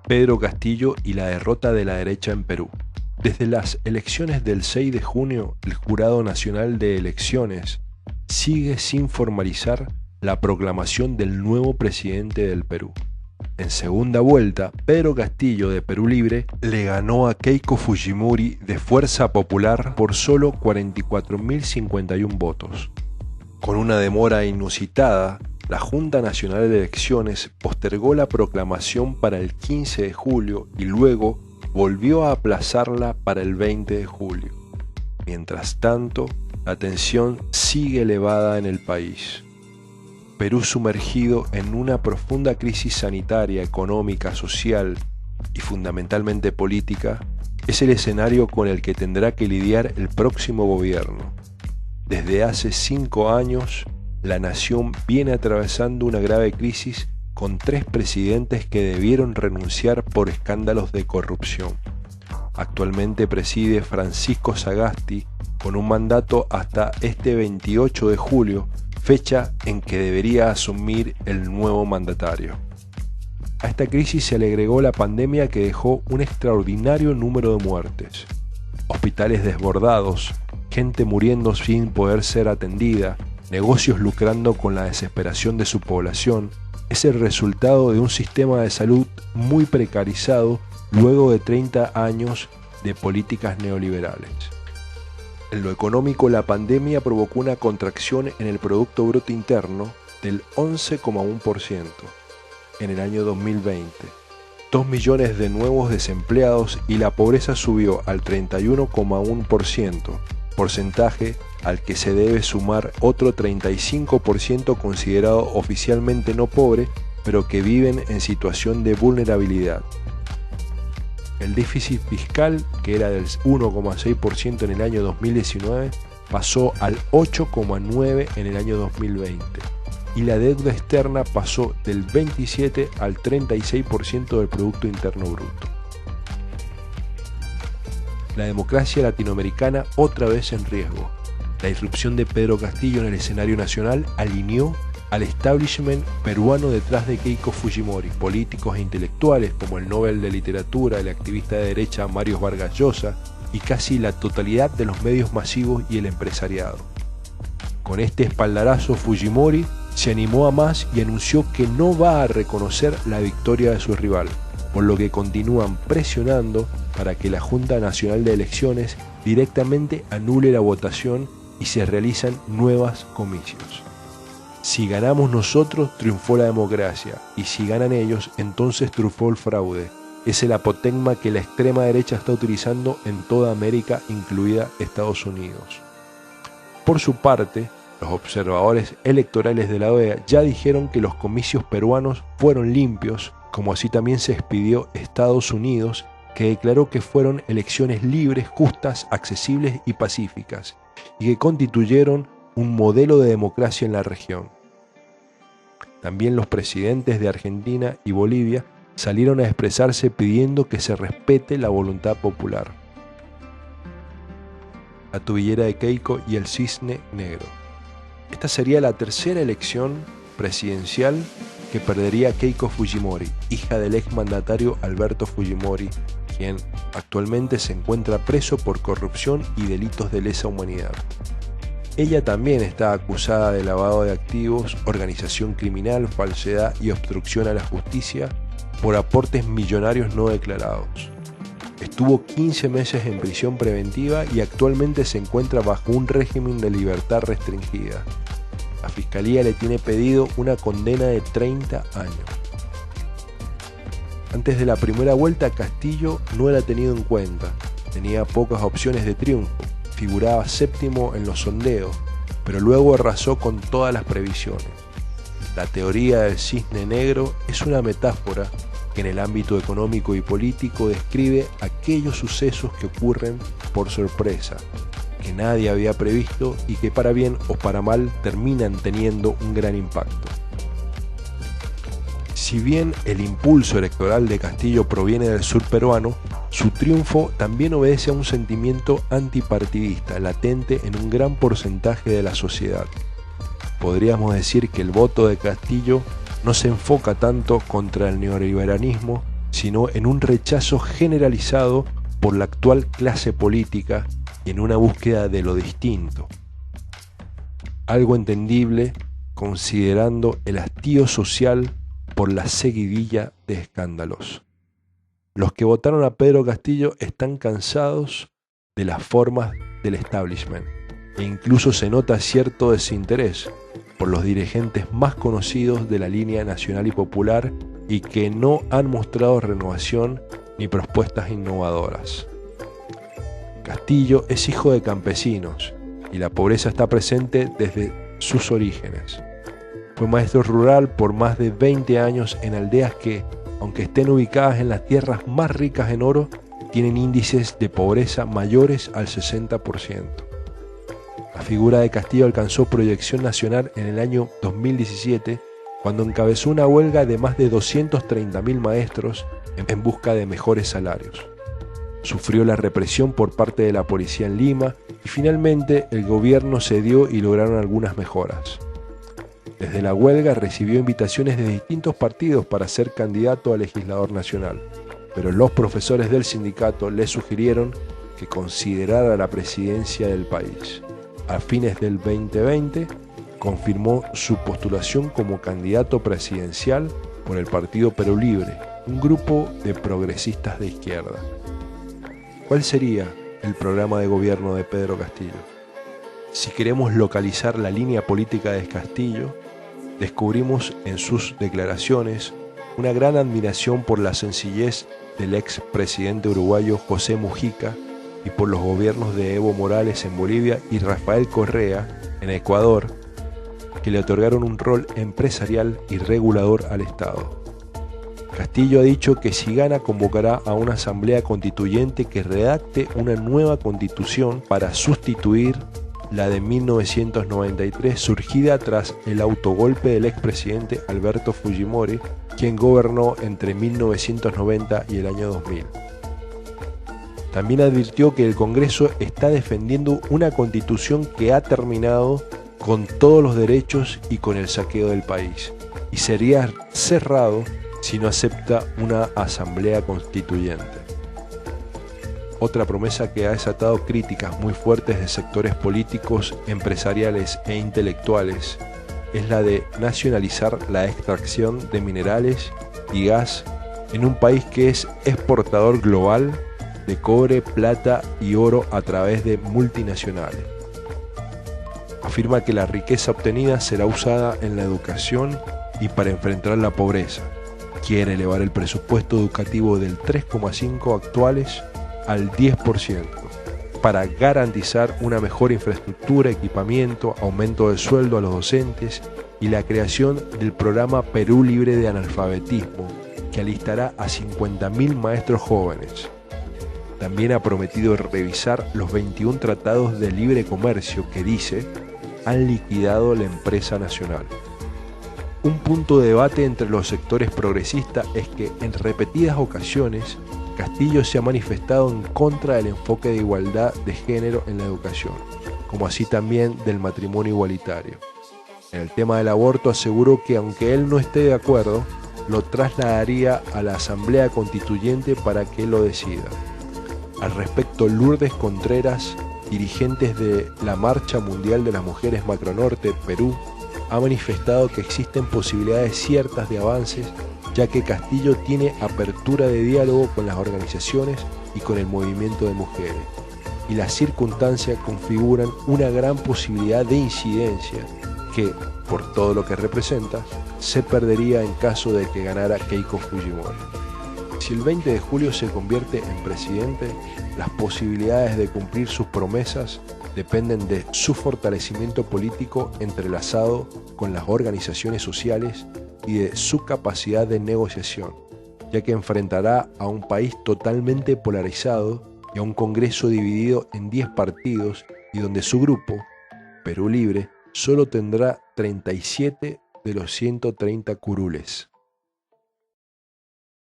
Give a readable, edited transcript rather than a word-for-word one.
Pedro Castillo y la derrota de la derecha en Perú. Desde las elecciones del 6 de junio, el Jurado Nacional de Elecciones sigue sin formalizar la proclamación del nuevo presidente del Perú. En segunda vuelta, Pedro Castillo de Perú Libre le ganó a Keiko Fujimori de Fuerza Popular por solo 44.051 votos. Con una demora inusitada, la Junta Nacional de Elecciones postergó la proclamación para el 15 de julio y luego volvió a aplazarla para el 20 de julio. Mientras tanto, la tensión sigue elevada en el país. Perú, sumergido en una profunda crisis sanitaria, económica, social y fundamentalmente política, es el escenario con el que tendrá que lidiar el próximo gobierno. Desde hace 5 años, la nación viene atravesando una grave crisis con 3 presidentes que debieron renunciar por escándalos de corrupción. Actualmente preside Francisco Sagasti con un mandato hasta este 28 de julio, fecha en que debería asumir el nuevo mandatario. A esta crisis se le agregó la pandemia que dejó un extraordinario número de muertes, hospitales desbordados, gente muriendo sin poder ser atendida, negocios lucrando con la desesperación de su población. Es el resultado de un sistema de salud muy precarizado luego de 30 años de políticas neoliberales. En lo económico, la pandemia provocó una contracción en el Producto Bruto Interno del 11,1% en el año 2020, 2 millones de nuevos desempleados y la pobreza subió al 31,1%, porcentaje al que se debe sumar otro 35% considerado oficialmente no pobre, pero que viven en situación de vulnerabilidad. El déficit fiscal, que era del 1,6% en el año 2019, pasó al 8,9% en el año 2020, y la deuda externa pasó del 27 al 36% del Producto Interno Bruto. La democracia latinoamericana otra vez en riesgo. La irrupción de Pedro Castillo en el escenario nacional alineó al establishment peruano detrás de Keiko Fujimori, políticos e intelectuales como el Nobel de Literatura, el activista de derecha Mario Vargas Llosa y casi la totalidad de los medios masivos y el empresariado. Con este espaldarazo, Fujimori se animó a más y anunció que no va a reconocer la victoria de su rival, por lo que continúan presionando para que la Junta Nacional de Elecciones directamente anule la votación y se realizan nuevos comicios. Si ganamos nosotros, triunfó la democracia, y si ganan ellos, entonces triunfó el fraude. Es el apotegma que la extrema derecha está utilizando en toda América, incluida Estados Unidos. Por su parte, los observadores electorales de la OEA ya dijeron que los comicios peruanos fueron limpios, como así también se expidió Estados Unidos, que declaró que fueron elecciones libres, justas, accesibles y pacíficas, y que constituyeron un modelo de democracia en la región. También los presidentes de Argentina y Bolivia salieron a expresarse pidiendo que se respete la voluntad popular. La tobillera de Keiko y el cisne negro. Esta sería la tercera elección presidencial que perdería Keiko Fujimori, hija del exmandatario Alberto Fujimori, quien actualmente se encuentra preso por corrupción y delitos de lesa humanidad. Ella también está acusada de lavado de activos, organización criminal, falsedad y obstrucción a la justicia por aportes millonarios no declarados. Estuvo 15 meses en prisión preventiva y actualmente se encuentra bajo un régimen de libertad restringida. La Fiscalía le tiene pedido una condena de 30 años. Antes de la primera vuelta, Castillo no era tenido en cuenta, tenía pocas opciones de triunfo. Figuraba séptimo en los sondeos, pero luego arrasó con todas las previsiones. La teoría del cisne negro es una metáfora que en el ámbito económico y político describe aquellos sucesos que ocurren por sorpresa, que nadie había previsto y que para bien o para mal terminan teniendo un gran impacto. Si bien el impulso electoral de Castillo proviene del sur peruano, su triunfo también obedece a un sentimiento antipartidista latente en un gran porcentaje de la sociedad. Podríamos decir que el voto de Castillo no se enfoca tanto contra el neoliberalismo, sino en un rechazo generalizado por la actual clase política y en una búsqueda de lo distinto. Algo entendible considerando el hastío social por la seguidilla de escándalos. Los que votaron a Pedro Castillo están cansados de las formas del establishment e incluso se nota cierto desinterés por los dirigentes más conocidos de la línea nacional y popular y que no han mostrado renovación ni propuestas innovadoras. Castillo es hijo de campesinos y la pobreza está presente desde sus orígenes. Fue maestro rural por más de 20 años en aldeas que, aunque estén ubicadas en las tierras más ricas en oro, tienen índices de pobreza mayores al 60%. La figura de Castillo alcanzó proyección nacional en el año 2017, cuando encabezó una huelga de más de 230.000 maestros en busca de mejores salarios. Sufrió la represión por parte de la policía en Lima y finalmente el gobierno cedió y lograron algunas mejoras. Desde la huelga recibió invitaciones de distintos partidos para ser candidato a legislador nacional, pero los profesores del sindicato le sugirieron que considerara la presidencia del país. A fines del 2020 confirmó su postulación como candidato presidencial por el Partido Perú Libre, un grupo de progresistas de izquierda. ¿Cuál sería el programa de gobierno de Pedro Castillo? Si queremos localizar la línea política de Castillo, descubrimos en sus declaraciones una gran admiración por la sencillez del expresidente uruguayo José Mujica y por los gobiernos de Evo Morales en Bolivia y Rafael Correa en Ecuador, que le otorgaron un rol empresarial y regulador al Estado. Castillo ha dicho que si gana convocará a una asamblea constituyente que redacte una nueva constitución para sustituir la de 1993, surgida tras el autogolpe del expresidente Alberto Fujimori, quien gobernó entre 1990 y el año 2000. También advirtió que el Congreso está defendiendo una constitución que ha terminado con todos los derechos y con el saqueo del país, y sería cerrado si no acepta una asamblea constituyente. Otra promesa que ha desatado críticas muy fuertes de sectores políticos, empresariales e intelectuales es la de nacionalizar la extracción de minerales y gas en un país que es exportador global de cobre, plata y oro a través de multinacionales. Afirma que la riqueza obtenida será usada en la educación y para enfrentar la pobreza. Quiere elevar el presupuesto educativo del 3,5 actuales al 10%, para garantizar una mejor infraestructura, equipamiento, aumento de sueldo a los docentes y la creación del programa Perú Libre de Analfabetismo, que alistará a 50.000 maestros jóvenes. También ha prometido revisar los 21 tratados de libre comercio que dice han liquidado la empresa nacional. Un punto de debate entre los sectores progresistas es que en repetidas ocasiones Castillo se ha manifestado en contra del enfoque de igualdad de género en la educación, como así también del matrimonio igualitario. En el tema del aborto aseguró que aunque él no esté de acuerdo, lo trasladaría a la Asamblea Constituyente para que lo decida. Al respecto, Lourdes Contreras, dirigentes de la Marcha Mundial de las Mujeres Macronorte, Perú, ha manifestado que existen posibilidades ciertas de avances, ya que Castillo tiene apertura de diálogo con las organizaciones y con el movimiento de mujeres, y las circunstancias configuran una gran posibilidad de incidencia que, por todo lo que representa, se perdería en caso de que ganara Keiko Fujimori. Si el 20 de julio se convierte en presidente, las posibilidades de cumplir sus promesas dependen de su fortalecimiento político entrelazado con las organizaciones sociales y de su capacidad de negociación, ya que enfrentará a un país totalmente polarizado y a un Congreso dividido en 10 partidos y donde su grupo, Perú Libre, solo tendrá 37 de los 130 curules.